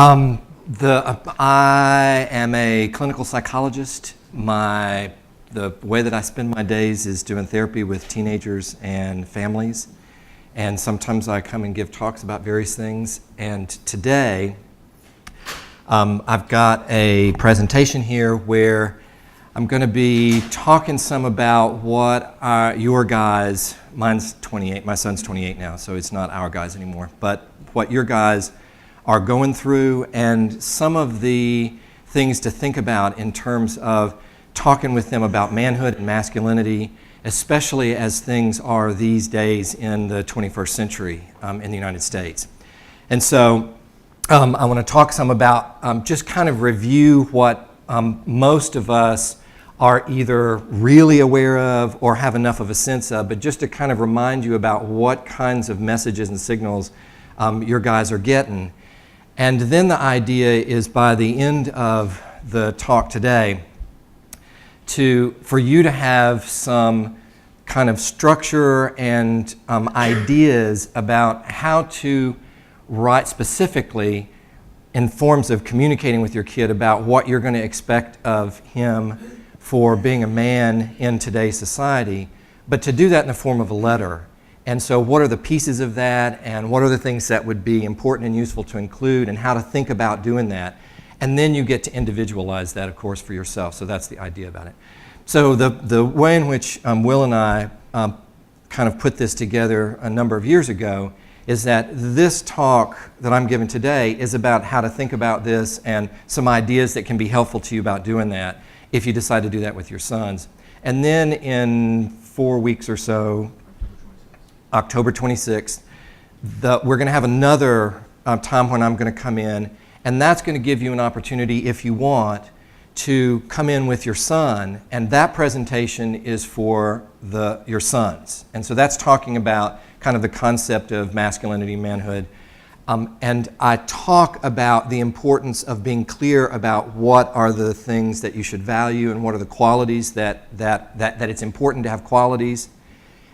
I am a clinical psychologist. The way that I spend my days is doing therapy with teenagers and families. And sometimes I come and give talks about various things. And today, I've got a presentation here where I'm going to be talking some about what your guys, mine's 28, my son's 28 now, so it's not our guys anymore, but what your guys are going through and some of the things to think about in terms of talking with them about manhood and masculinity, especially as things are these days in the 21st century in the United States. And so I want to talk some about just kind of review what most of us are either really aware of or have enough of a sense of, but just to kind of remind you about what kinds of messages and signals your guys are getting. And then the idea is by the end of the talk today for you to have some kind of structure and ideas about how to write specifically in forms of communicating with your kid about what you're going to expect of him for being a man in today's society, but to do that in the form of a letter. And so what are the pieces of that, and what are the things that would be important and useful to include, and how to think about doing that. And then you get to individualize that, of course, for yourself. So that's the idea about it. So the way in which Will and I kind of put this together a number of years ago is that this talk that I'm giving today is about how to think about this and some ideas that can be helpful to you about doing that if you decide to do that with your sons. And then in 4 weeks or so, October 26th, we're going to have another time when I'm going to come in, and that's going to give you an opportunity, if you want, to come in with your son, and that presentation is for your sons. And so that's talking about kind of the concept of masculinity, manhood. And I talk about the importance of being clear about what are the things that you should value and what are the qualities that it's important to have qualities.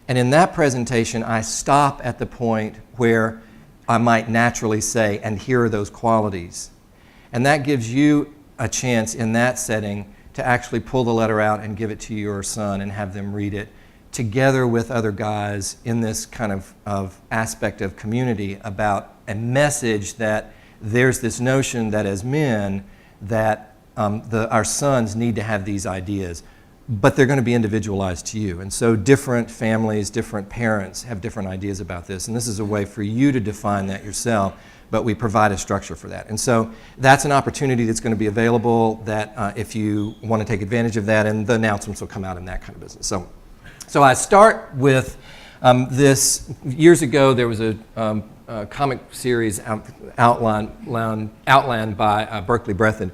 And in that presentation, I stop at the point where I might naturally say, and here are those qualities. And that gives you a chance in that setting to actually pull the letter out and give it to your son and have them read it together with other guys in this kind of aspect of community about a message that there's this notion that as men that our sons need to have these ideas, but they're going to be individualized to you. And so different families, different parents have different ideas about this, and this is a way for you to define that yourself, but we provide a structure for that. And so that's an opportunity that's going to be available that if you want to take advantage of that, and the announcements will come out in that kind of business. So I start with this. Years ago, there was a comic series outlined by Berkeley Breathed,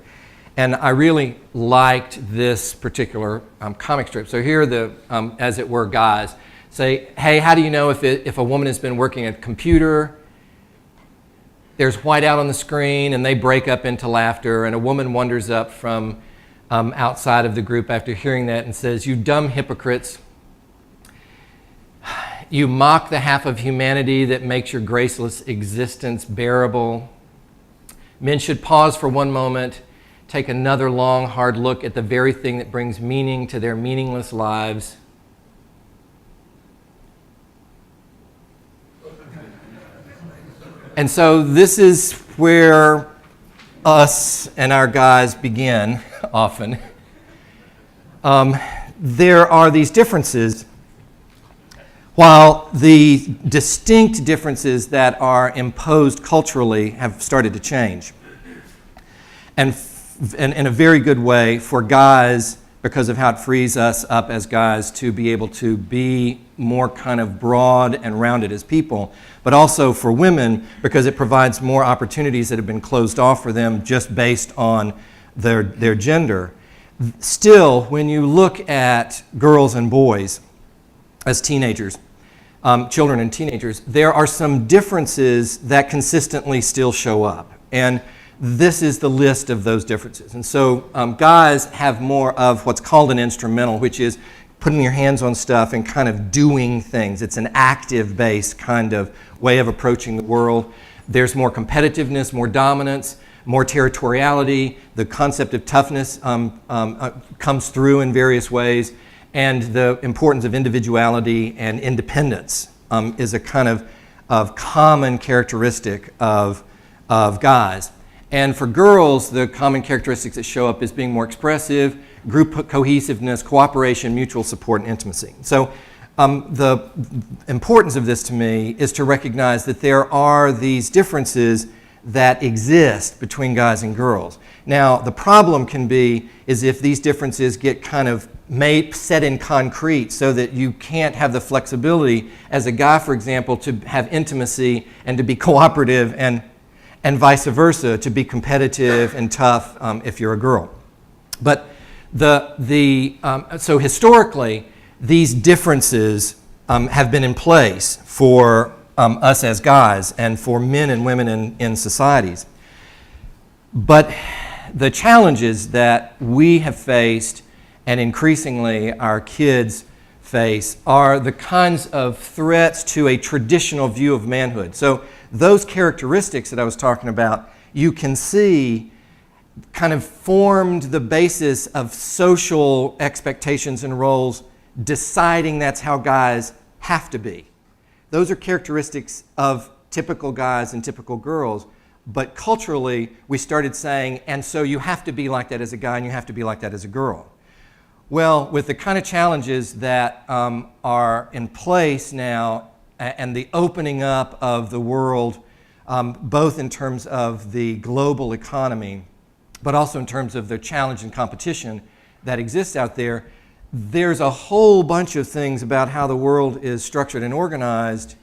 and I really liked this particular comic strip. So here are the, as it were, guys say, hey, how do you know if a woman has been working at a computer? There's white out on the screen, and they break up into laughter, and a woman wanders up from outside of the group after hearing that and says, you dumb hypocrites. You mock the half of humanity that makes your graceless existence bearable. Men should pause for one moment, take another long, hard look at the very thing that brings meaning to their meaningless lives. And so this is where us and our guys begin often. There are these differences. While the distinct differences that are imposed culturally have started to change, and in a very good way for guys because of how it frees us up as guys to be able to be more kind of broad and rounded as people, but also for women because it provides more opportunities that have been closed off for them just based on their gender. Still, when you look at girls and boys as teenagers, children and teenagers, there are some differences that consistently still show up. And this is the list of those differences. And so guys have more of what's called an instrumental, which is putting your hands on stuff and kind of doing things. It's an active-based kind of way of approaching the world. There's more competitiveness, more dominance, more territoriality, the concept of toughness comes through in various ways, and the importance of individuality and independence is a kind of common characteristic of guys. And for girls, the common characteristics that show up is being more expressive, group cohesiveness, cooperation, mutual support, and intimacy. So the importance of this to me is to recognize that there are these differences that exist between guys and girls. Now, the problem can be is if these differences get kind of set in concrete so that you can't have the flexibility as a guy, for example, to have intimacy and to be cooperative and vice versa, to be competitive and tough if you're a girl. But so historically, these differences have been in place for us as guys and for men and women in societies. But the challenges that we have faced and increasingly our kids face are the kinds of threats to a traditional view of manhood. So those characteristics that I was talking about, you can see kind of formed the basis of social expectations and roles, deciding that's how guys have to be. Those are characteristics of typical guys and typical girls, but culturally we started saying, and so you have to be like that as a guy and you have to be like that as a girl. Well, with the kind of challenges that are in place now and the opening up of the world, both in terms of the global economy, but also in terms of the challenge and competition that exists out there, there's a whole bunch of things about how the world is structured and organized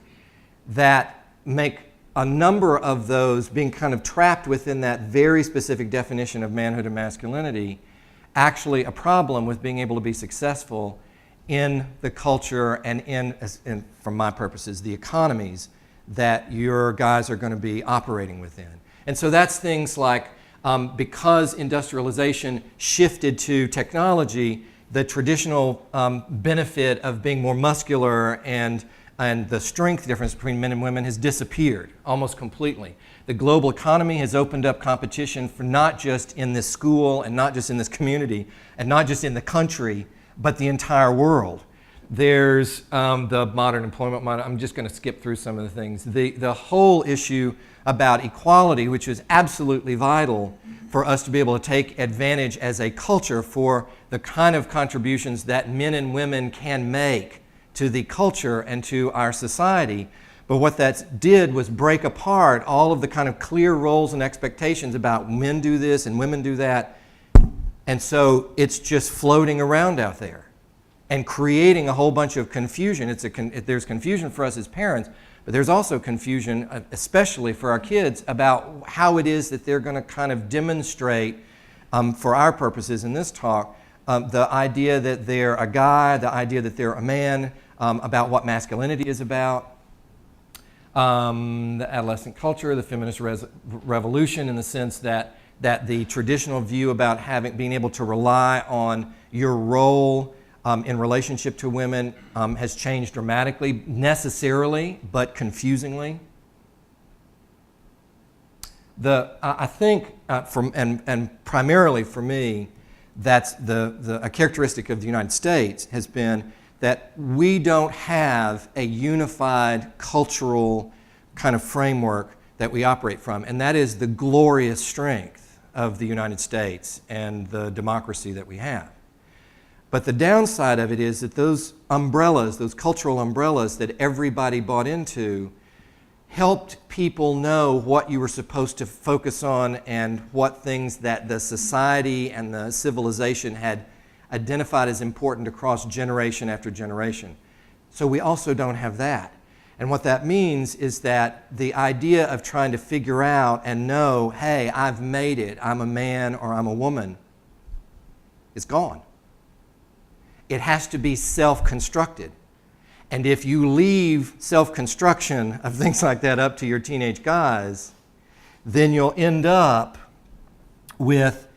that make a number of those being kind of trapped within that very specific definition of manhood and masculinity actually a problem with being able to be successful in the culture and in, from my purposes, the economies that your guys are going to be operating within. And so that's things like because industrialization shifted to technology, the traditional benefit of being more muscular and the strength difference between men and women has disappeared almost completely. The global economy has opened up competition for not just in this school and not just in this community and not just in the country, but the entire world. There's the modern employment model. I'm just going to skip through some of the things. The whole issue about equality, which is absolutely vital for us to be able to take advantage as a culture for the kind of contributions that men and women can make to the culture and to our society. But what that did was break apart all of the kind of clear roles and expectations about men do this and women do that. And so it's just floating around out there and creating a whole bunch of confusion. There's confusion for us as parents, but there's also confusion, especially for our kids, about how it is that they're going to kind of demonstrate, for our purposes in this talk, the idea that they're a guy, the idea that they're a man, about what masculinity is about, the adolescent culture, the feminist revolution, in the sense that the traditional view about being able to rely on your role in relationship to women has changed dramatically, necessarily, but confusingly. I think, and primarily for me, that's a characteristic of the United States has been that we don't have a unified cultural kind of framework that we operate from, and that is the glorious strength of the United States and the democracy that we have. But the downside of it is that those umbrellas, those cultural umbrellas that everybody bought into, helped people know what you were supposed to focus on and what things that the society and the civilization had identified as important across generation after generation. So we also don't have that. And what that means is that the idea of trying to figure out and know, hey, I've made it, I'm a man or I'm a woman, is gone. It has to be self-constructed. And if you leave self-construction of things like that up to your teenage guys, then you'll end up with,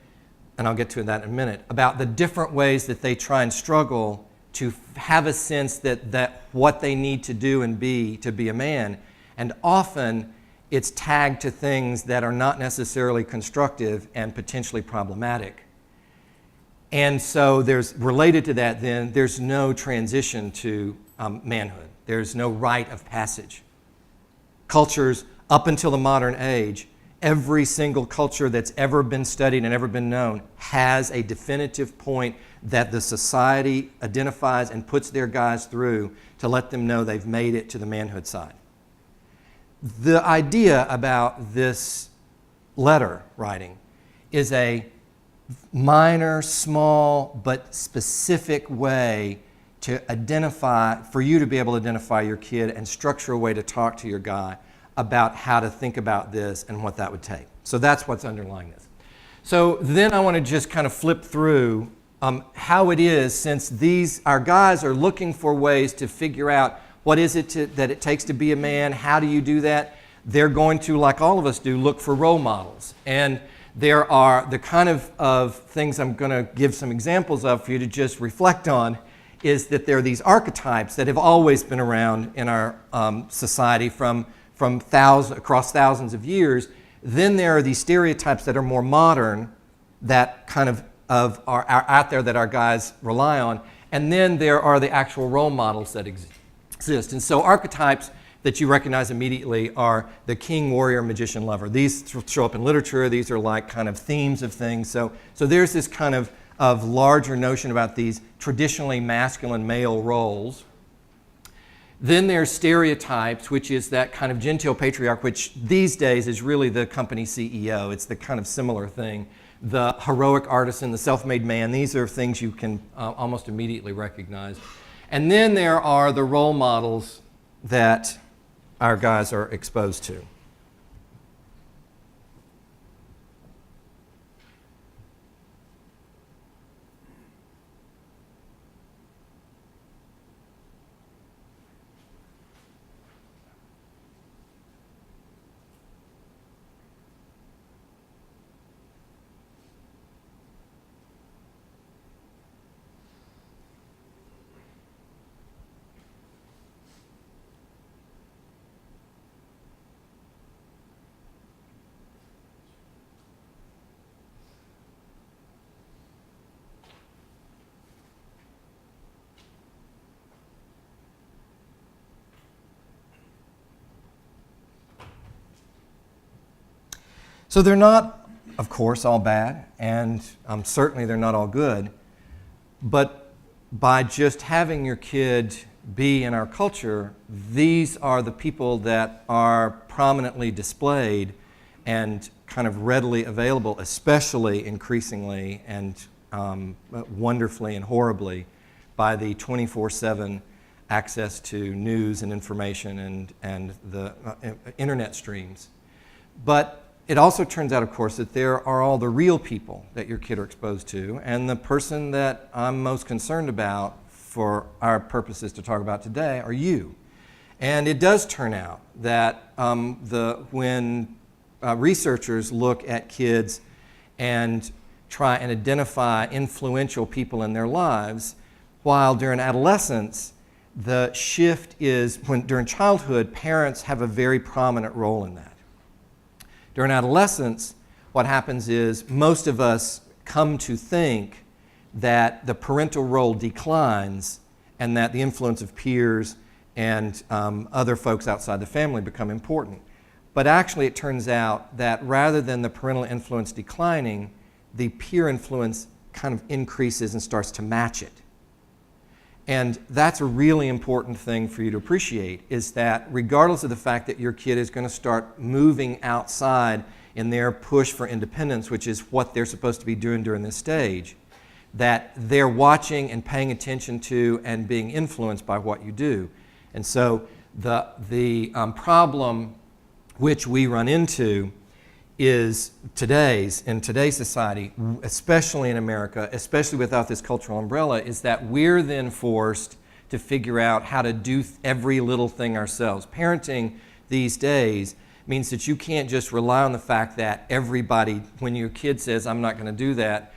and I'll get to that in a minute, about the different ways that they try and struggle to have a sense that what they need to do and be to be a man. And often it's tagged to things that are not necessarily constructive and potentially problematic. And so there's, related to that then, there's no transition to manhood. There's no rite of passage. Cultures up until the modern age, every single culture that's ever been studied and ever been known has a definitive point that the society identifies and puts their guys through to let them know they've made it to the manhood side. The idea about this letter writing is a minor, small, but specific way to identify, for you to be able to identify your kid and structure a way to talk to your guy about how to think about this and what that would take. So that's what's underlying this. So then I want to just kind of flip through how it is, since our guys are looking for ways to figure out what is it that it takes to be a man, how do you do that? They're going to, like all of us do, look for role models. And there are the kind of things I'm going to give some examples of for you to just reflect on, is that there are these archetypes that have always been around in our society from across thousands of years. Then there are these stereotypes that are more modern that kind of are out there that our guys rely on. And then there are the actual role models that exist. And so archetypes that you recognize immediately are the king, warrior, magician, lover. These show up in literature. These are like kind of themes of things. So there's this kind of larger notion about these traditionally masculine male roles. Then there's stereotypes, which is that kind of genteel patriarch, which these days is really the company CEO. It's the kind of similar thing. The heroic artisan, the self-made man, these are things you can almost immediately recognize. And then there are the role models that our guys are exposed to. So they're not, of course, all bad, and certainly they're not all good, but by just having your kid be in our culture, these are the people that are prominently displayed and kind of readily available, especially increasingly and wonderfully and horribly by the 24/7 access to news and information and the internet streams. But it also turns out, of course, that there are all the real people that your kid are exposed to, and the person that I'm most concerned about for our purposes to talk about today are you. And it does turn out that when researchers look at kids and try and identify influential people in their lives, while during adolescence, the shift is during childhood, parents have a very prominent role in that. During adolescence, what happens is most of us come to think that the parental role declines and that the influence of peers and other folks outside the family become important. But actually it turns out that rather than the parental influence declining, the peer influence kind of increases and starts to match it. And that's a really important thing for you to appreciate, is that regardless of the fact that your kid is going to start moving outside in their push for independence, which is what they're supposed to be doing during this stage, that they're watching and paying attention to and being influenced by what you do. And so the problem which we run into is in today's society, especially in America, especially without this cultural umbrella, is that we're then forced to figure out how to do every little thing ourselves. Parenting these days means that you can't just rely on the fact that everybody, when your kid says, I'm not going to do that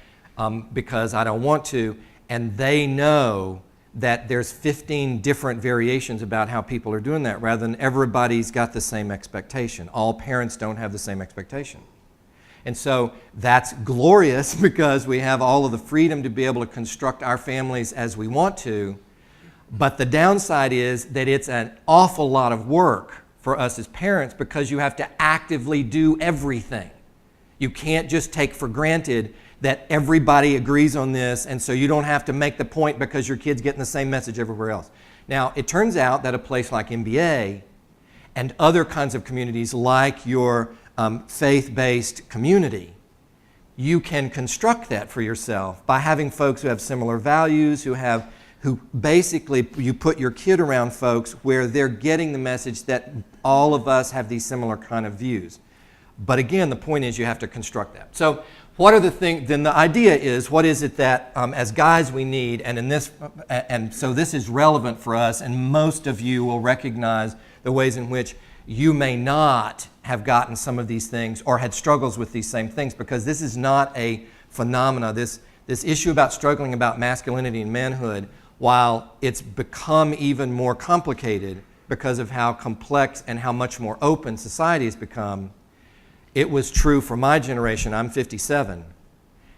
because I don't want to, and they know that there's 15 different variations about how people are doing that, rather than everybody's got the same expectation. All parents don't have the same expectation. And so that's glorious because we have all of the freedom to be able to construct our families as we want to. But the downside is that it's an awful lot of work for us as parents because you have to actively do everything. You can't just take for granted that everybody agrees on this, and so you don't have to make the point because your kid's getting the same message everywhere else. Now, it turns out that a place like MBA and other kinds of communities like your faith-based community, you can construct that for yourself by having folks who have similar values, who basically you put your kid around folks where they're getting the message that all of us have these similar kind of views. But again, the point is you have to construct that. So what are the things, then the idea is, what is it that as guys we need, and so this is relevant for us, and most of you will recognize the ways in which you may not have gotten some of these things or had struggles with these same things, because this is not a phenomena. This issue about struggling about masculinity and manhood, while it's become even more complicated because of how complex and how much more open society has become, it was true for my generation. I'm 57.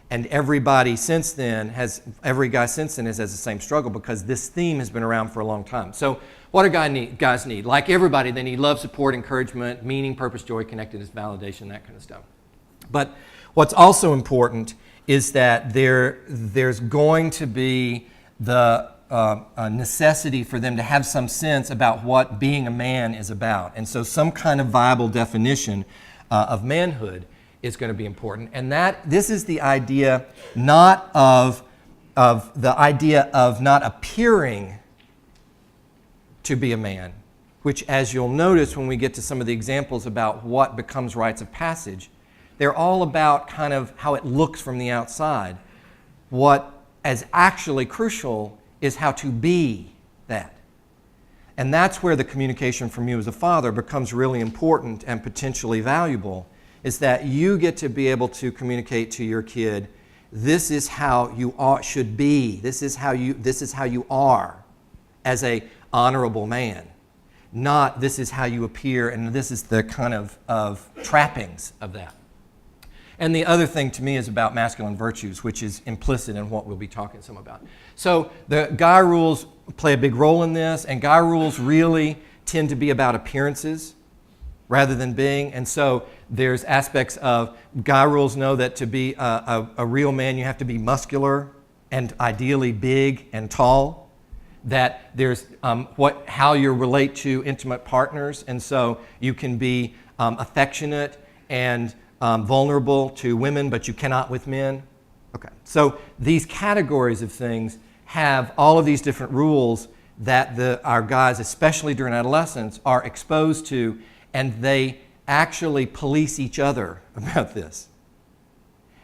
And every guy since then has the same struggle because this theme has been around for a long time. So what do guys need? Like everybody, they need love, support, encouragement, meaning, purpose, joy, connectedness, validation, that kind of stuff. But what's also important is that there's going to be the necessity for them to have some sense about what being a man is about. And so some kind of viable definition of manhood is going to be important. And this is the idea not of not appearing to be a man, which, as you'll notice when we get to some of the examples about what becomes rites of passage, they're all about kind of how it looks from the outside. What is actually crucial is how to be that. And that's where the communication from you as a father becomes really important and potentially valuable, is that you get to be able to communicate to your kid, this is how you should be, this is how you are as a honorable man, not this is how you appear and this is the kind of trappings of that. And the other thing to me is about masculine virtues, which is implicit in what we'll be talking some about. So the guy rules play a big role in this, and guy rules really tend to be about appearances rather than being. And so there's aspects of guy rules know that to be a real man, you have to be muscular and ideally big and tall. That there's how you relate to intimate partners, and so you can be affectionate and vulnerable to women, but you cannot with men. Okay, so these categories of things have all of these different rules that our guys, especially during adolescence, are exposed to, and they actually police each other about this.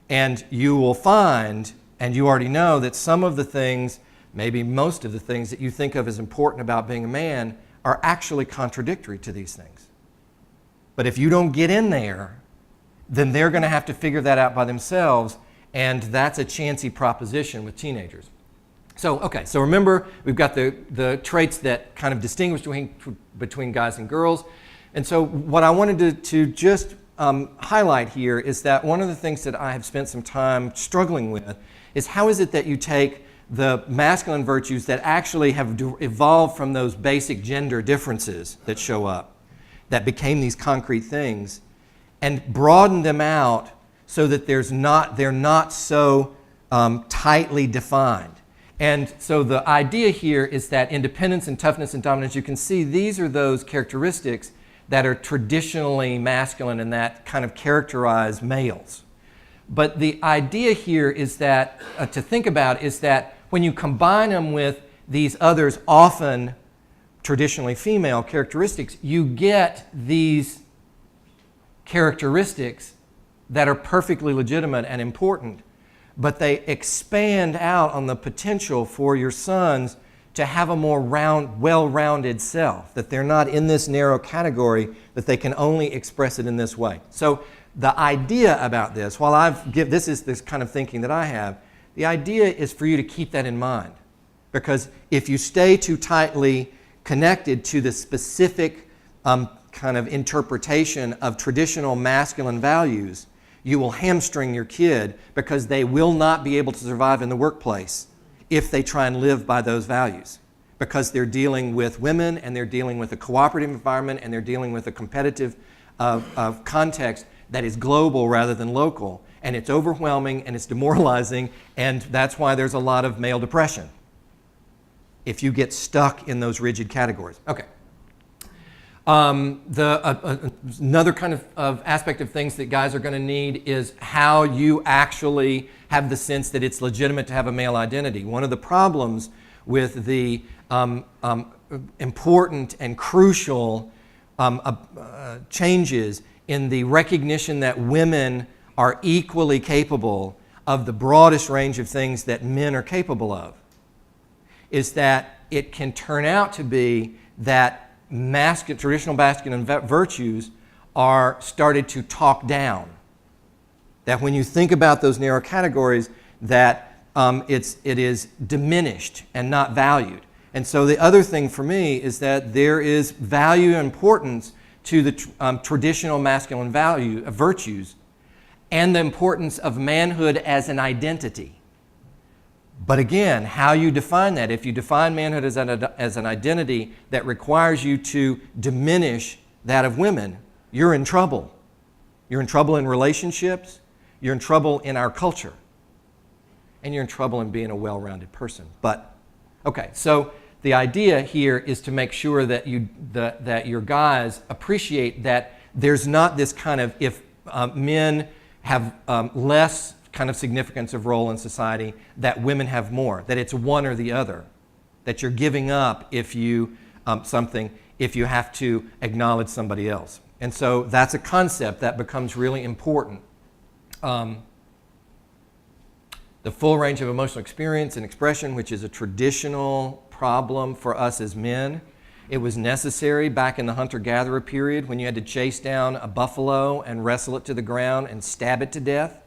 And you will find, and you already know, that some of the things, maybe most of the things that you think of as important about being a man are actually contradictory to these things. But if you don't get in there, then they're going to have to figure that out by themselves, and that's a chancy proposition with teenagers. So, okay, so remember, we've got the traits that kind of distinguish between guys and girls. And so what I wanted to just highlight here is that one of the things that I have spent some time struggling with is how is it that you take the masculine virtues that actually have evolved from those basic gender differences that show up, that became these concrete things, and broaden them out so that they're not so tightly defined. And so the idea here is that independence and toughness and dominance, you can see these are those characteristics that are traditionally masculine and that kind of characterize males. But the idea here is that, to think about, is that when you combine them with these others, often traditionally female characteristics, you get these characteristics that are perfectly legitimate and important, but they expand out on the potential for your sons to have a more well-rounded self, that they're not in this narrow category, that they can only express it in this way. So the idea about this, this is this kind of thinking that I have, the idea is for you to keep that in mind. Because if you stay too tightly connected to the specific kind of interpretation of traditional masculine values, you will hamstring your kid because they will not be able to survive in the workplace if they try and live by those values. Because they're dealing with women, and they're dealing with a cooperative environment, and they're dealing with a competitive context that is global rather than local. And it's overwhelming, and it's demoralizing, and that's why there's a lot of male depression if you get stuck in those rigid categories. Okay. Another kind of aspect of things that guys are going to need is how you actually have the sense that it's legitimate to have a male identity. One of the problems with the important and crucial changes in the recognition that women are equally capable of the broadest range of things that men are capable of is that it can turn out to be that traditional masculine virtues are started to talk down. That when you think about those narrow categories, that it is diminished and not valued. And so the other thing for me is that there is value and importance to the traditional masculine virtues and the importance of manhood as an identity. But again, how you define that, if you define manhood as an identity that requires you to diminish that of women, you're in trouble. You're in trouble in relationships, you're in trouble in our culture, and you're in trouble in being a well-rounded person. But, okay, so the idea here is to make sure that that your guys appreciate that there's not this kind of, if men have less kind of significance of role in society, that women have more, that it's one or the other, that you're giving up if you if you have to acknowledge somebody else. And so that's a concept that becomes really important. The full range of emotional experience and expression, which is a traditional problem for us as men. It was necessary back in the hunter-gatherer period when you had to chase down a buffalo and wrestle it to the ground and stab it to death.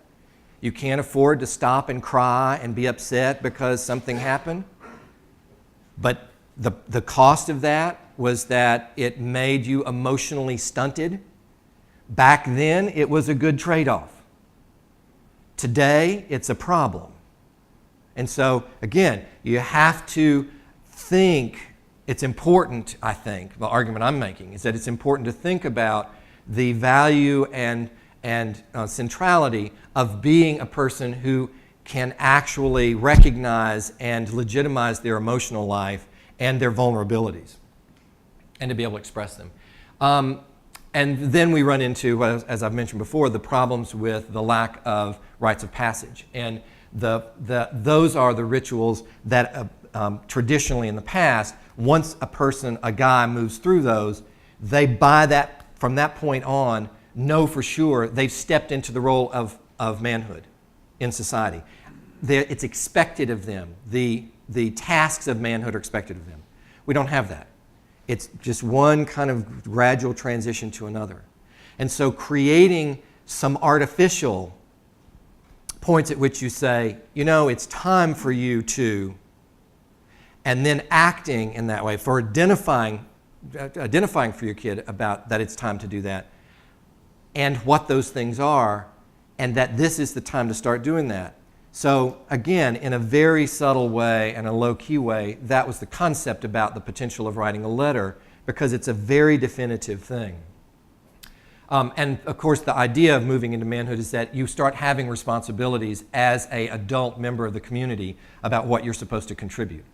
You can't afford to stop and cry and be upset because something happened. But the cost of that was that it made you emotionally stunted. Back then, it was a good trade-off. Today, it's a problem. And so, again, you have to think, it's important, I think, the argument I'm making is that it's important to think about the value and centrality of being a person who can actually recognize and legitimize their emotional life and their vulnerabilities and to be able to express them. And then we run into, as I've mentioned before, the problems with the lack of rites of passage. And those are the rituals that traditionally in the past, once a guy moves through those, they from that point on, know for sure they've stepped into the role of manhood in society. It's expected of them. The tasks of manhood are expected of them. We don't have that. It's just one kind of gradual transition to another. And so creating some artificial points at which you say, it's time for you to, and then acting in that way for identifying for your kid about that it's time to do that, and what those things are, and that this is the time to start doing that. So again, in a very subtle way and a low-key way, that was the concept about the potential of writing a letter, because it's a very definitive thing. And of course, the idea of moving into manhood is that you start having responsibilities as an adult member of the community about what you're supposed to contribute.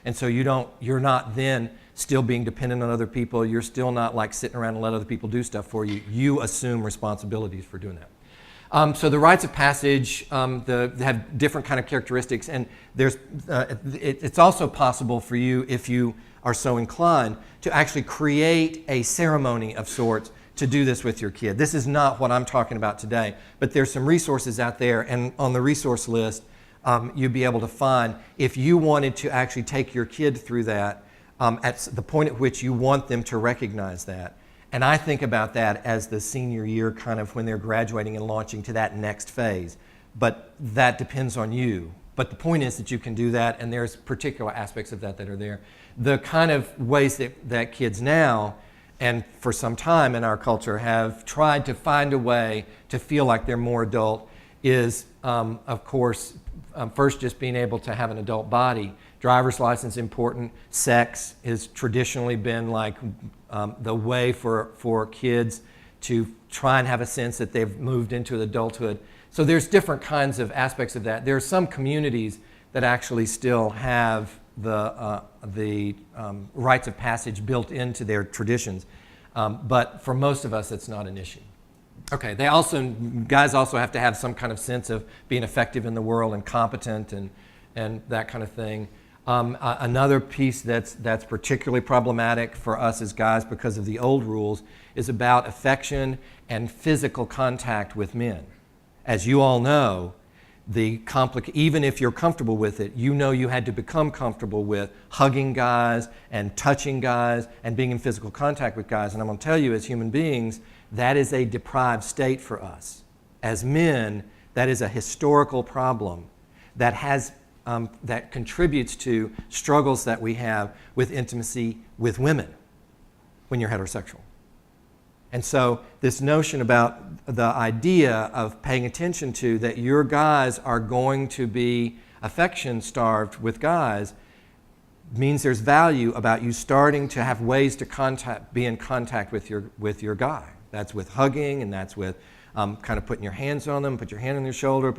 And so you're not then still being dependent on other people. You're still not like sitting around and let other people do stuff for you. You assume responsibilities for doing that. So the rites of passage have different kind of characteristics, and it's also possible for you, if you are so inclined, to actually create a ceremony of sorts to do this with your kid. This is not what I'm talking about today, but there's some resources out there, and on the resource list, you'd be able to find, if you wanted to actually take your kid through that, at the point at which you want them to recognize that. And I think about that as the senior year, kind of when they're graduating and launching to that next phase. But that depends on you But the point is that you can do that, and there's particular aspects of that that are there. The kind of ways that kids now, and for some time in our culture, have tried to find a way to feel like they're more adult is, of course, first just being able to have an adult body. Driver's license important. Sex has traditionally been like the way for kids to try and have a sense that they've moved into adulthood. So there's different kinds of aspects of that. There are some communities that actually still have the rites of passage built into their traditions. But for most of us, it's not an issue. Okay, guys also have to have some kind of sense of being effective in the world and competent and that kind of thing. Another piece that's particularly problematic for us as guys because of the old rules is about affection and physical contact with men. As you all know, even if you're comfortable with it, you know you had to become comfortable with hugging guys and touching guys and being in physical contact with guys. And I'm going to tell you, as human beings, that is a deprived state for us. As men, that is a historical problem that contributes to struggles that we have with intimacy with women when you're heterosexual. And so this notion about the idea of paying attention to that your guys are going to be affection-starved with guys means there's value about you starting to have ways to be in contact with your guy. That's with hugging, and that's with kind of putting your hands on them, put your hand on their shoulder,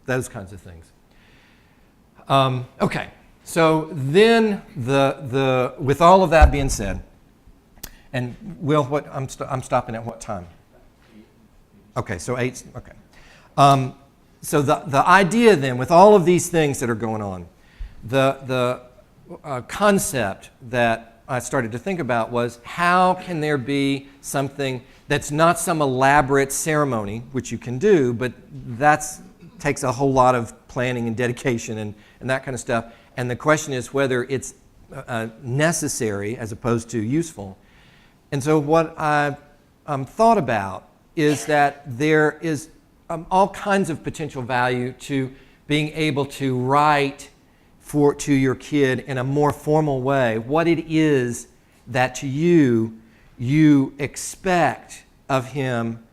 those kinds of things. Okay, so then with all of that being said, and Will, I'm stopping at what time? Okay, so 8. Okay, so the idea then, with all of these things that are going on, the concept that I started to think about was how can there be something that's not some elaborate ceremony, which you can do, but that takes a whole lot of planning and dedication and that kind of stuff. And the question is whether it's necessary as opposed to useful. And so what I thought about is that there is all kinds of potential value to being able to write to your kid in a more formal way what it is that to you expect of him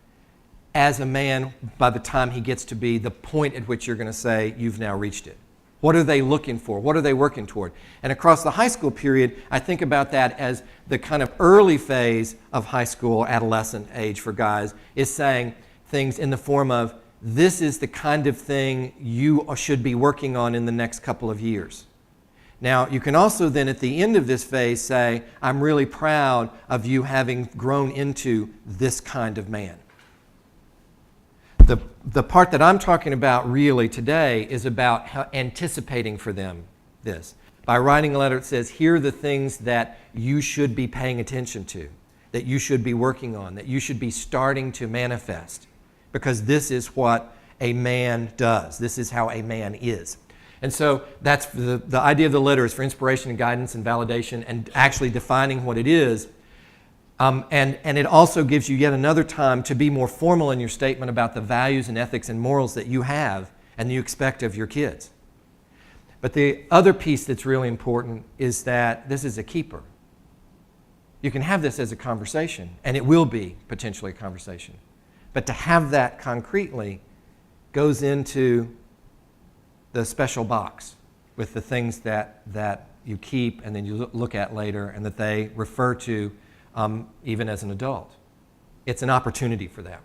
as a man by the time he gets to be the point at which you're going to say you've now reached it. What are they looking for? What are they working toward? And across the high school period, I think about that as the kind of early phase of high school, adolescent age for guys, is saying things in the form of, this is the kind of thing you should be working on in the next couple of years. Now, you can also then at the end of this phase say, I'm really proud of you having grown into this kind of man. The part that I'm talking about really today is about anticipating for them this. By writing a letter, it says, here are the things that you should be paying attention to, that you should be working on, that you should be starting to manifest, because this is what a man does. This is how a man is. And so that's the idea of the letter is for inspiration and guidance and validation and actually defining what it is. And it also gives you yet another time to be more formal in your statement about the values and ethics and morals that you have and you expect of your kids. But the other piece that's really important is that this is a keeper. You can have this as a conversation, and it will be potentially a conversation. But to have that concretely goes into the special box with the things that you keep and then you look at later and that they refer to even as an adult. It's an opportunity for that.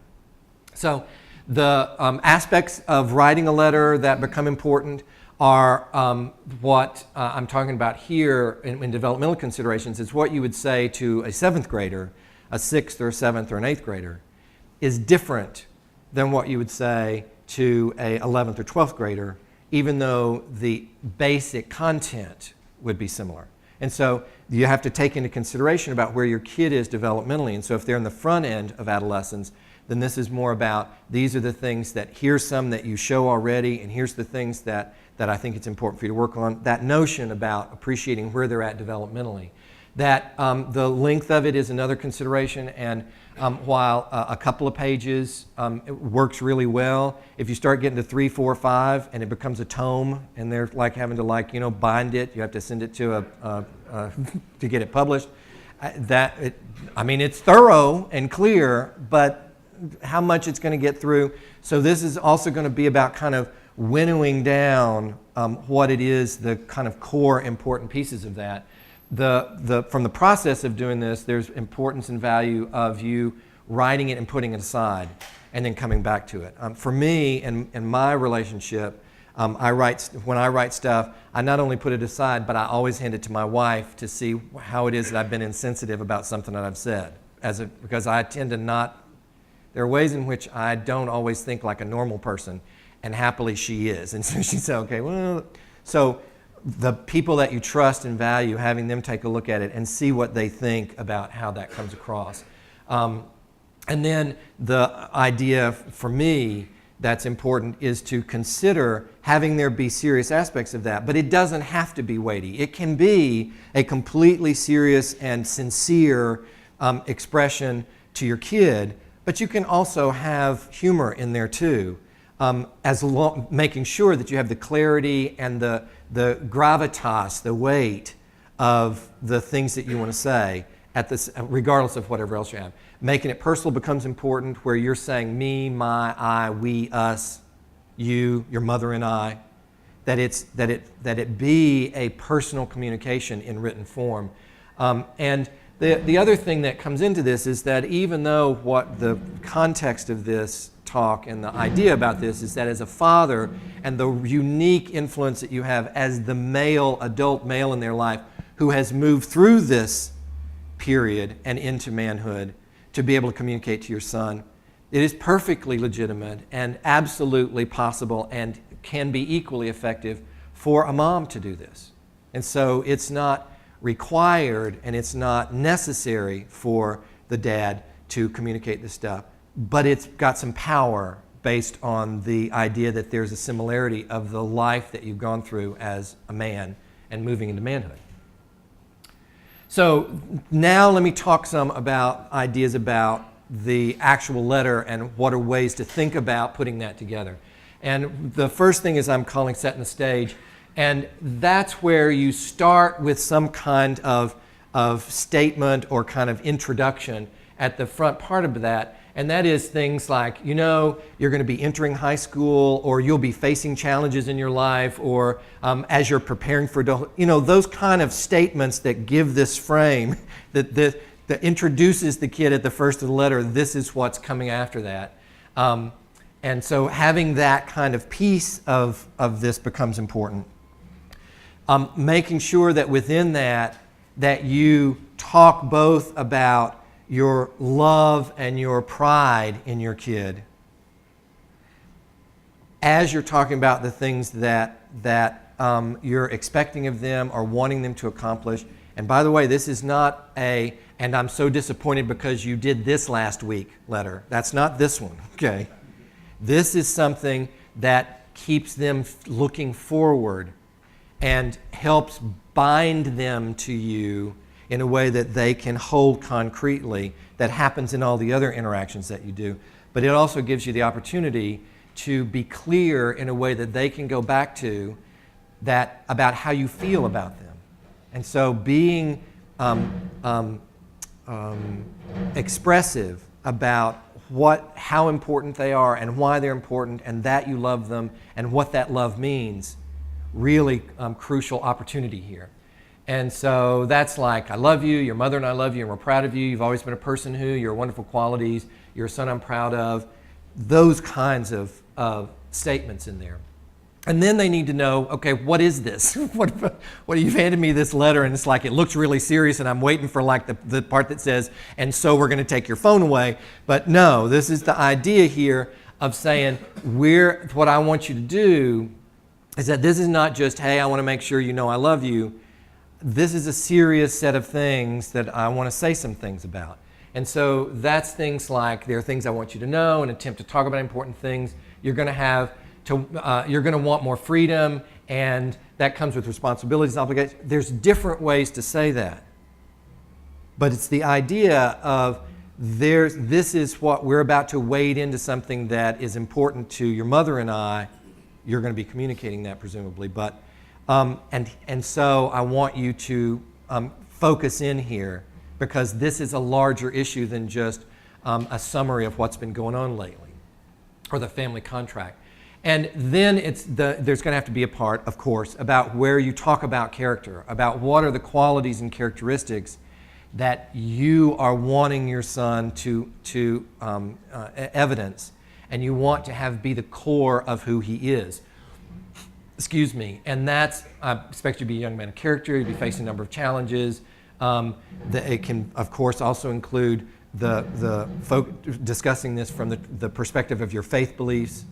So the aspects of writing a letter that become important are what I'm talking about here in developmental considerations. Is what you would say to a 7th grader, a 6th or a 7th or an 8th grader, is different than what you would say to a 11th or 12th grader, even though the basic content would be similar. And so you have to take into consideration about where your kid is developmentally. And so if they're in the front end of adolescence, then this is more about these are the things that here's some that you show already, and here's the things that I think it's important for you to work on. That notion about appreciating where they're at developmentally. that the length of it is another consideration, and while a couple of pages it works really well, if you start getting to 3, 4, 5, and it becomes a tome, and they're like having to bind it, you have to send it to to get it published. It's thorough and clear, but how much it's going to get through. So this is also going to be about kind of winnowing down what it is, the kind of core important pieces of that. From the process of doing this, there's importance and value of you writing it and putting it aside and then coming back to it. For me, in my relationship, when I write stuff, I not only put it aside, but I always hand it to my wife to see how it is that I've been insensitive about something that I've said. Because I tend to not, there are ways in which I don't always think like a normal person, and happily she is. And so she said, okay, well, so the people that you trust and value, having them take a look at it and see what they think about how that comes across. And then the idea for me that's important is to consider having there be serious aspects of that, but it doesn't have to be weighty. It can be a completely serious and sincere expression to your kid, but you can also have humor in there too, making sure that you have the clarity and the gravitas, the weight of the things that you want to say, regardless of whatever else you have. Making it personal becomes important, where you're saying me, my, I, we, us, you, your mother and I. That it be a personal communication in written form. And the other thing that comes into this is that even though what the context of this talk and the idea about this is that as a father and the unique influence that you have as the adult male in their life who has moved through this period and into manhood to be able to communicate to your son, it is perfectly legitimate and absolutely possible and can be equally effective for a mom to do this. And so it's not required and it's not necessary for the dad to communicate this stuff, but it's got some power based on the idea that there's a similarity of the life that you've gone through as a man and moving into manhood. So now let me talk some about ideas about the actual letter and what are ways to think about putting that together. And the first thing is I'm calling setting the stage, and that's where you start with some kind of statement or kind of introduction at the front part of that. And that is things like, you're going to be entering high school, or you'll be facing challenges in your life, or as you're preparing for adulthood, those kind of statements that give this frame that introduces the kid at the first of the letter. This is what's coming after that. And so having that kind of piece of this becomes important. Making sure that within that you talk both about your love and your pride in your kid as you're talking about the things that you're expecting of them or wanting them to accomplish. And by the way, this is not and I'm so disappointed because you did this last week letter. That's not this one, okay? This is something that keeps them looking forward and helps bind them to you in a way that they can hold concretely, that happens in all the other interactions that you do. But it also gives you the opportunity to be clear in a way that they can go back to that about how you feel about them. And so being expressive about how important they are and why they're important and that you love them and what that love means, really crucial opportunity here. And so that's like, I love you, your mother and I love you, and we're proud of you. You've always been a person who, your wonderful qualities, you're a son I'm proud of. Those kinds of statements in there. And then they need to know, okay, what is this? what you've handed me this letter, and it's like, it looks really serious, and I'm waiting for like the part that says, and so we're going to take your phone away. But no, this is the idea here of saying, what I want you to do is that this is not just, hey, I want to make sure you know I love you. This is a serious set of things that I want to say some things about. And so that's things like, there are things I want you to know, and attempt to talk about important things. You're going to want more freedom, and that comes with responsibilities and obligations. There's different ways to say that. But it's the idea of this is what we're about to wade into, something that is important to your mother and I. You're going to be communicating that presumably, but and so I want you to focus in here, because this is a larger issue than just a summary of what's been going on lately, or the family contract. And then there's going to have to be a part, of course, about where you talk about character, about what are the qualities and characteristics that you are wanting your son to evidence, and you want to have be the core of who he is. Excuse me. And that's, I expect you to be a young man of character, you'll be facing a number of challenges. It can, of course, also include discussing this from the perspective of your faith beliefs.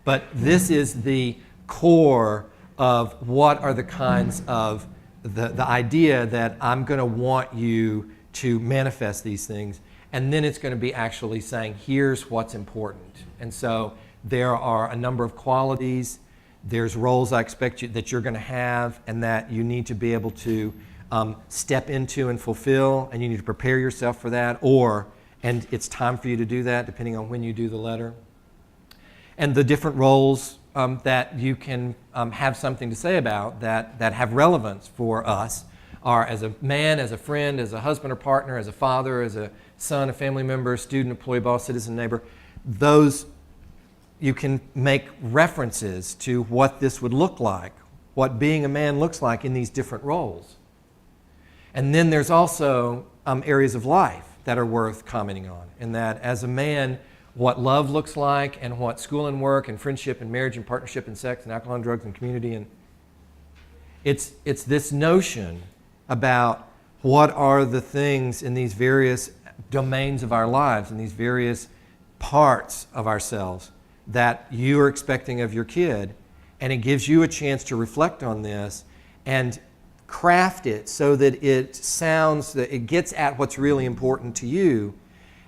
But this is the core of what are the kinds of the idea that I'm going to want you to manifest these things. And then it's going to be actually saying, here's what's important. And so there are a number of qualities. There's roles I expect that you're going to have and that you need to be able to step into and fulfill, and you need to prepare yourself for that, and it's time for you to do that depending on when you do the letter. And the different roles that you can have something to say about that have relevance for us are as a man, as a friend, as a husband or partner, as a father, as a son, a family member, student, employee, boss, citizen, neighbor. Those, you can make references to what this would look like, what being a man looks like in these different roles. And then there's also areas of life that are worth commenting on, and that as a man, what love looks like, and what school and work and friendship and marriage and partnership and sex and alcohol and drugs and community, and it's this notion about what are the things in these various domains of our lives, in these various parts of ourselves that you are expecting of your kid, and it gives you a chance to reflect on this and craft it so that it sounds, that it gets at what's really important to you,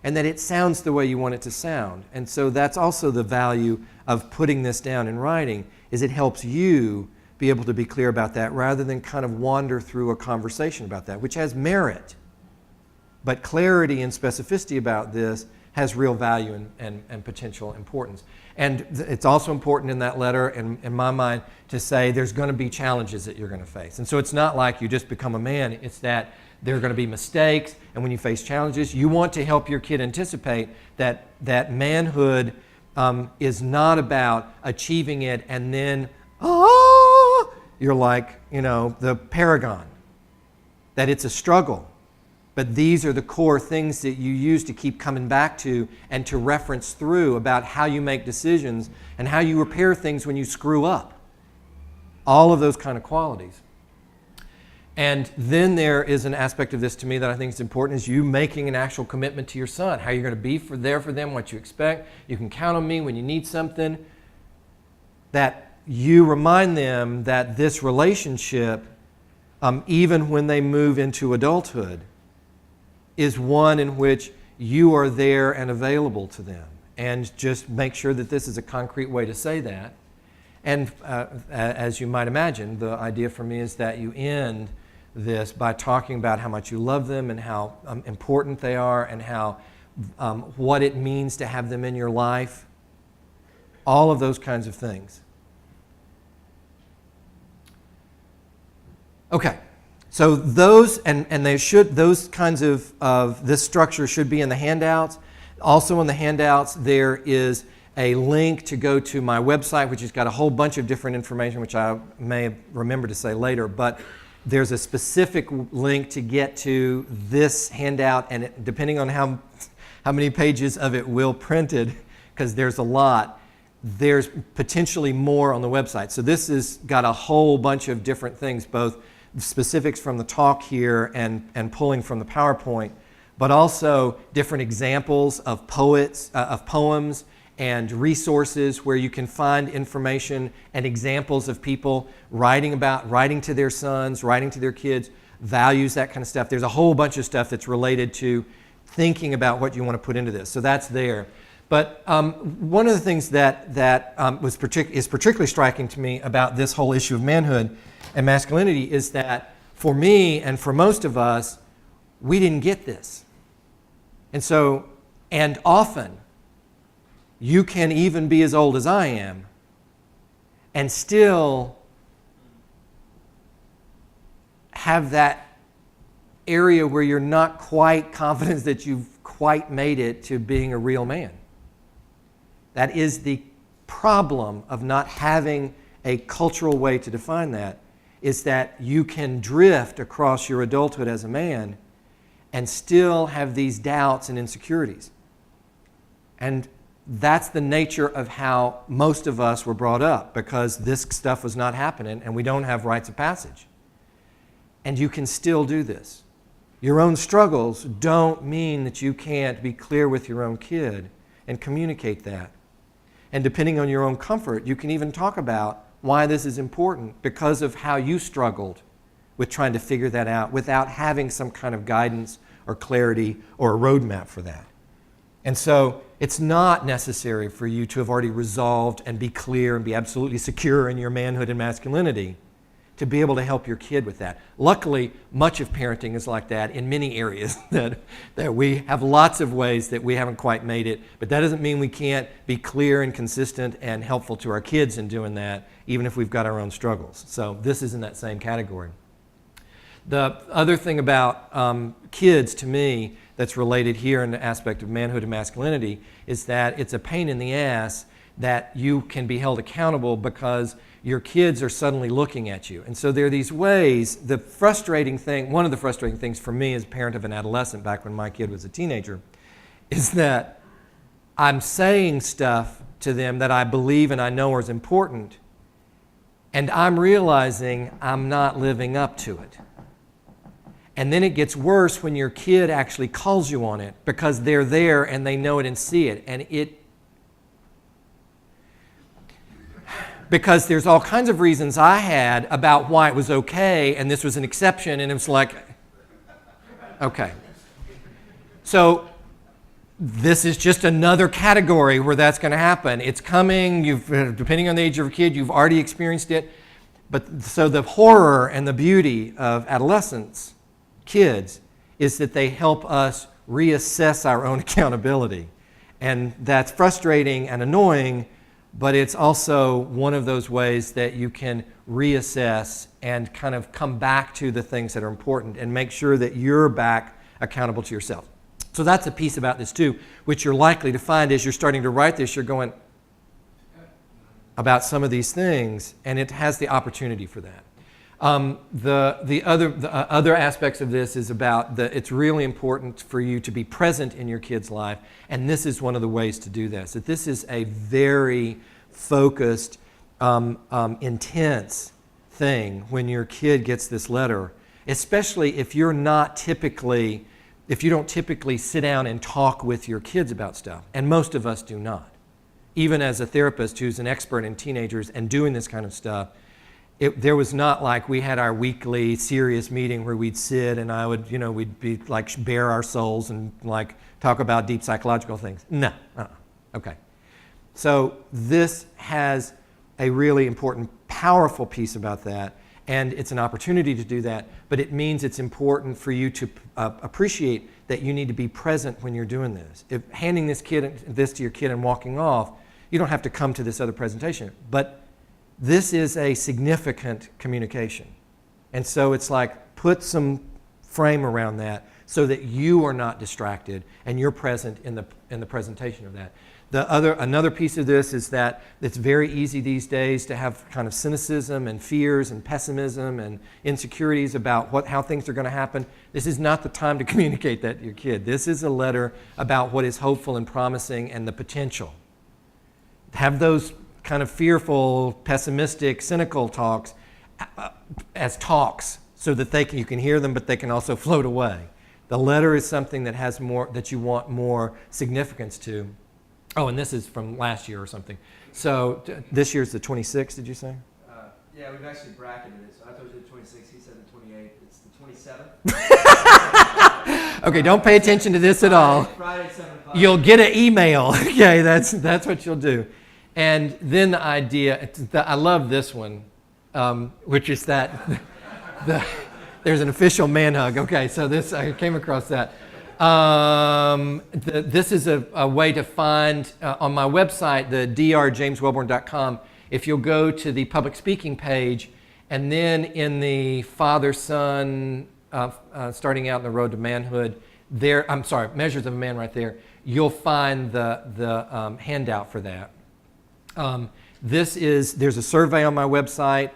and that it sounds the way you want it to sound. And so that's also the value of putting this down in writing, is it helps you be able to be clear about that rather than kind of wander through a conversation about that, which has merit. But clarity and specificity about this has real value and potential importance. And it's also important in that letter, in my mind, to say there's going to be challenges that you're going to face. And so it's not like you just become a man, it's that there are going to be mistakes, and when you face challenges, you want to help your kid anticipate that manhood is not about achieving it and then, you're like, the paragon. That it's a struggle. But these are the core things that you use to keep coming back to and to reference through about how you make decisions and how you repair things when you screw up. All of those kind of qualities. And then there is an aspect of this to me that I think is important, is you making an actual commitment to your son, how you're going to be there for them, what you expect. You can count on me when you need something. That you remind them that this relationship, even when they move into adulthood, is one in which you are there and available to them. And just make sure that this is a concrete way to say that. And as you might imagine, the idea for me is that you end this by talking about how much you love them and how important they are and how what it means to have them in your life. All of those kinds of things. Okay. So those, and they should, those kinds of this structure should be in the handouts. Also in the handouts, there is a link to go to my website, which has got a whole bunch of different information, which I may remember to say later, but there's a specific link to get to this handout, and depending on how many pages of it will printed, because there's a lot, there's potentially more on the website. So this has got a whole bunch of different things, both specifics from the talk here and pulling from the PowerPoint, but also different examples of poems and resources where you can find information and examples of people writing to their sons, writing to their kids, values, that kind of stuff. There's a whole bunch of stuff that's related to thinking about what you want to put into this. So that's there. But one of the things that is particularly striking to me about this whole issue of manhood and masculinity is that for me and for most of us, we didn't get this. And often, you can even be as old as I am and still have that area where you're not quite confident that you've quite made it to being a real man. That is the problem of not having a cultural way to define that, is that you can drift across your adulthood as a man and still have these doubts and insecurities. And that's the nature of how most of us were brought up, because this stuff was not happening and we don't have rites of passage. And you can still do this. Your own struggles don't mean that you can't be clear with your own kid and communicate that. And depending on your own comfort, you can even talk about why this is important because of how you struggled with trying to figure that out without having some kind of guidance or clarity or a roadmap for that. And so it's not necessary for you to have already resolved and be clear and be absolutely secure in your manhood and masculinity to be able to help your kid with that. Luckily, much of parenting is like that in many areas, that we have lots of ways that we haven't quite made it, but that doesn't mean we can't be clear and consistent and helpful to our kids in doing that, even if we've got our own struggles. So this is in that same category. The other thing about kids, to me, that's related here in the aspect of manhood and masculinity is that it's a pain in the ass that you can be held accountable because your kids are suddenly looking at you. And so there are these ways. The frustrating thing, one of the frustrating things for me as a parent of an adolescent back when my kid was a teenager, is that I'm saying stuff to them that I believe and I know is important, and I'm realizing I'm not living up to it. And then it gets worse when your kid actually calls you on it because they're there and they know it and see it. And because there's all kinds of reasons I had about why it was okay and this was an exception, and it was like, okay. So this is just another category where that's going to happen. It's coming, depending on the age of your kid, you've already experienced it. But so the horror and the beauty of adolescence, kids, is that they help us reassess our own accountability. And that's frustrating and annoying, but it's also one of those ways that you can reassess and kind of come back to the things that are important and make sure that you're back accountable to yourself. So that's a piece about this too, which you're likely to find as you're starting to write this, you're going about some of these things, and it has the opportunity for that. The other aspects of this is about it's really important for you to be present in your kid's life, and this is one of the ways to do this. That this is a very focused, intense thing when your kid gets this letter, especially if you don't typically sit down and talk with your kids about stuff, and most of us do not. Even as a therapist who's an expert in teenagers and doing this kind of stuff, there was not like we had our weekly serious meeting where we'd sit and we'd be like bare our souls and like talk about deep psychological things. No. Okay. So this has a really important, powerful piece about that, and it's an opportunity to do that, but it means it's important for you to appreciate that you need to be present when you're doing this. If handing this to your kid and walking off, you don't have to come to this other presentation, but this is a significant communication. And so it's like, put some frame around that so that you are not distracted and you're present in the presentation of that. Another piece of this is that it's very easy these days to have kind of cynicism and fears and pessimism and insecurities about how things are going to happen. This is not the time to communicate that to your kid. This is a letter about what is hopeful and promising and the potential. Have those kind of fearful, pessimistic, cynical talks as talks so that you can hear them, but they can also float away. The letter is something that has more, that you want more significance to. Oh, and this is from last year or something. So this year's the 26th, did you say? Yeah, we've actually bracketed it. So I told you the 26th, he said the 28th. It's the 27th. Okay, don't pay attention to this at all. Friday, 7 o'clock. You'll get an email. Okay, that's what you'll do. And then the idea, I love this one, which is that There's an official man hug. Okay, so I came across that. This is a way to find on my website, the drjameswellborn.com. If you'll go to the public speaking page, and then in the father-son, starting out in the road to manhood, Measures of a Man right there, you'll find the handout for that. There's a survey on my website.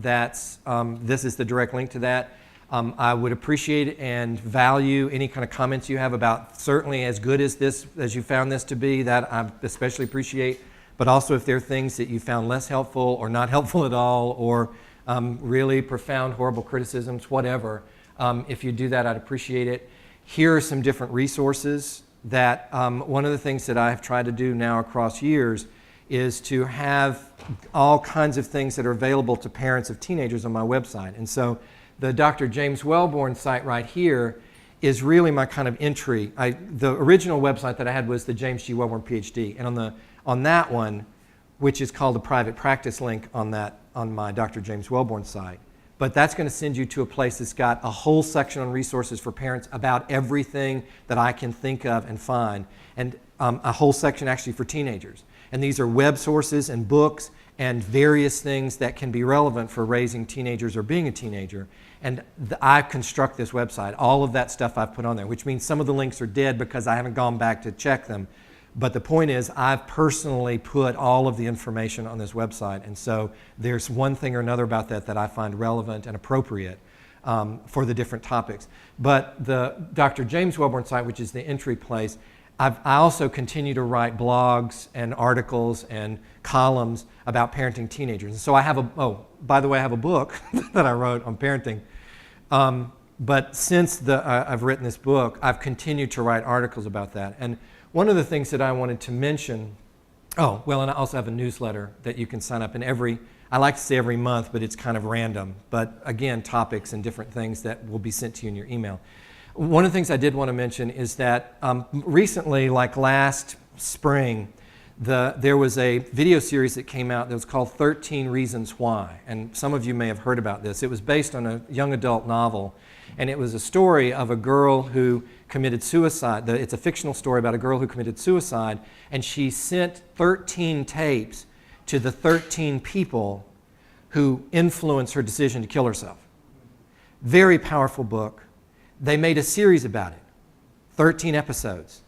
This is the direct link to that. I would appreciate and value any kind of comments you have about certainly as good as you found this to be, that I especially appreciate, but also if there are things that you found less helpful or not helpful at all, or really profound, horrible criticisms, whatever. If you do that, I'd appreciate it. Here are some different resources that one of the things that I've tried to do now across years is to have all kinds of things that are available to parents of teenagers on my website. And so the Dr. James Wellborn site right here is really my kind of entry. The original website that I had was the James G. Wellborn PhD. And on that one, which is called the private practice link on my Dr. James Wellborn site. But that's going to send you to a place that's got a whole section on resources for parents about everything that I can think of and find. And a whole section actually for teenagers. And these are web sources and books and various things that can be relevant for raising teenagers or being a teenager. And I construct this website. All of that stuff I've put on there, which means some of the links are dead because I haven't gone back to check them. But the point is, I've personally put all of the information on this website. And so there's one thing or another about that I find relevant and appropriate for the different topics. But the Dr. James Wellborn site, which is the entry place, I also continue to write blogs and articles and columns about parenting teenagers. And so I have by the way, I have a book that I wrote on parenting. But since I've written this book, I've continued to write articles about that. And one of the things that I wanted to mention, and I also have a newsletter that you can sign up in I like to say every month, but it's kind of random. But again, topics and different things that will be sent to you in your email. One of the things I did want to mention is that recently, like last spring, there was a video series that came out that was called 13 Reasons Why. And some of you may have heard about this. It was based on a young adult novel. And it was a story of a girl who committed suicide. It's a fictional story about a girl who committed suicide. And she sent 13 tapes to the 13 people who influenced her decision to kill herself. Very powerful book. They made a series about it, 13 episodes.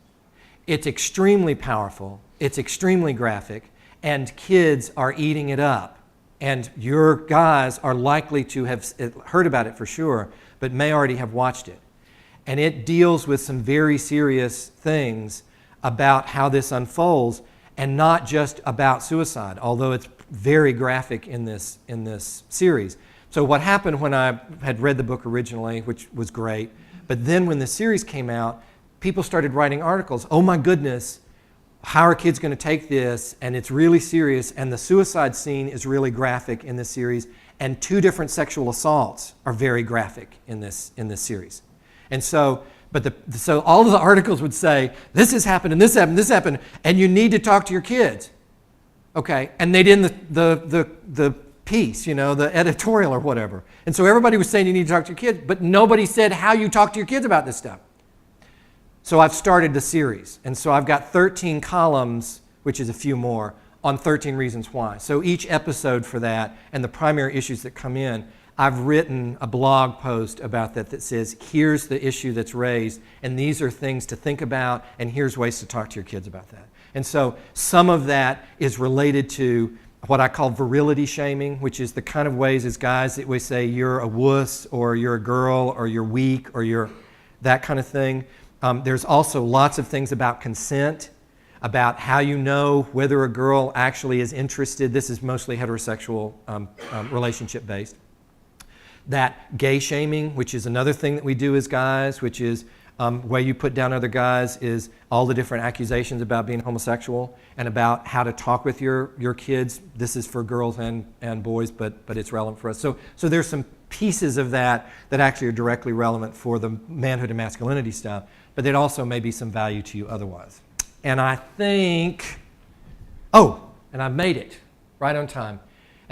It's extremely powerful, it's extremely graphic, and kids are eating it up. And your guys are likely to have heard about it for sure, but may already have watched it. And it deals with some very serious things about how this unfolds, and not just about suicide, although it's very graphic in this series. So what happened when I had read the book originally, which was great, but then when the series came out, people started writing articles. Oh my goodness, how are kids going to take this? And it's really serious, and the suicide scene is really graphic in this series, and 2 different sexual assaults are very graphic in this series. And so, so all of the articles would say, this has happened, and this happened, this happened, and you need to talk to your kids. Okay, and they did the piece, the editorial or whatever. And so everybody was saying you need to talk to your kids, but nobody said how you talk to your kids about this stuff. So I've started the series. And so I've got 13 columns, which is a few more, on 13 Reasons Why. So each episode for that and the primary issues that come in, I've written a blog post about that says, here's the issue that's raised, and these are things to think about, and here's ways to talk to your kids about that. And so some of that is related to what I call virility shaming, which is the kind of ways as guys that we say you're a wuss, or you're a girl, or you're weak, or you're that kind of thing. There's also lots of things about consent, about how you know whether a girl actually is interested. This is mostly heterosexual relationship based. That gay shaming, which is another thing that we do as guys, which is way you put down other guys, is all the different accusations about being homosexual and about how to talk with your kids. This is for girls and boys, but it's relevant for us. So there's some pieces of that actually are directly relevant for the manhood and masculinity stuff, but it also may be some value to you otherwise. And I think, and I made it right on time.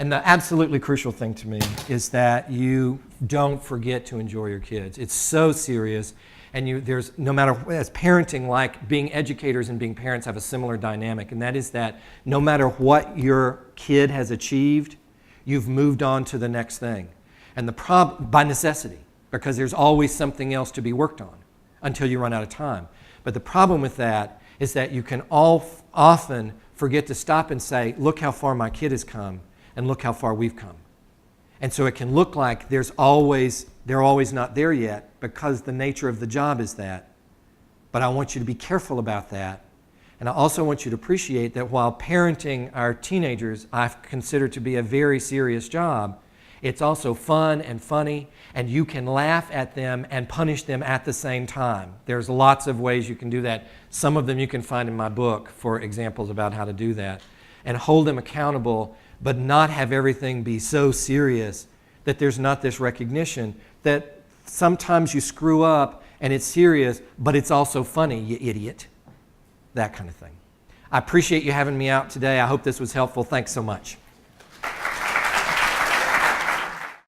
And the absolutely crucial thing to me is that you don't forget to enjoy your kids. It's so serious. And there's no matter, as parenting, like being educators and being parents have a similar dynamic. And that is that no matter what your kid has achieved, you've moved on to the next thing. And by necessity, because there's always something else to be worked on until you run out of time. But the problem with that is that you can often forget to stop and say, look how far my kid has come. And look how far we've come. And so it can look like they're always not there yet because the nature of the job is that. But I want you to be careful about that. And I also want you to appreciate that while parenting our teenagers I consider to be a very serious job, it's also fun and funny, and you can laugh at them and punish them at the same time. There's lots of ways you can do that. Some of them you can find in my book for examples about how to do that. And hold them accountable, but not have everything be so serious that there's not this recognition that sometimes you screw up and it's serious, but it's also funny, you idiot. That kind of thing. I appreciate you having me out today. I hope this was helpful. Thanks so much.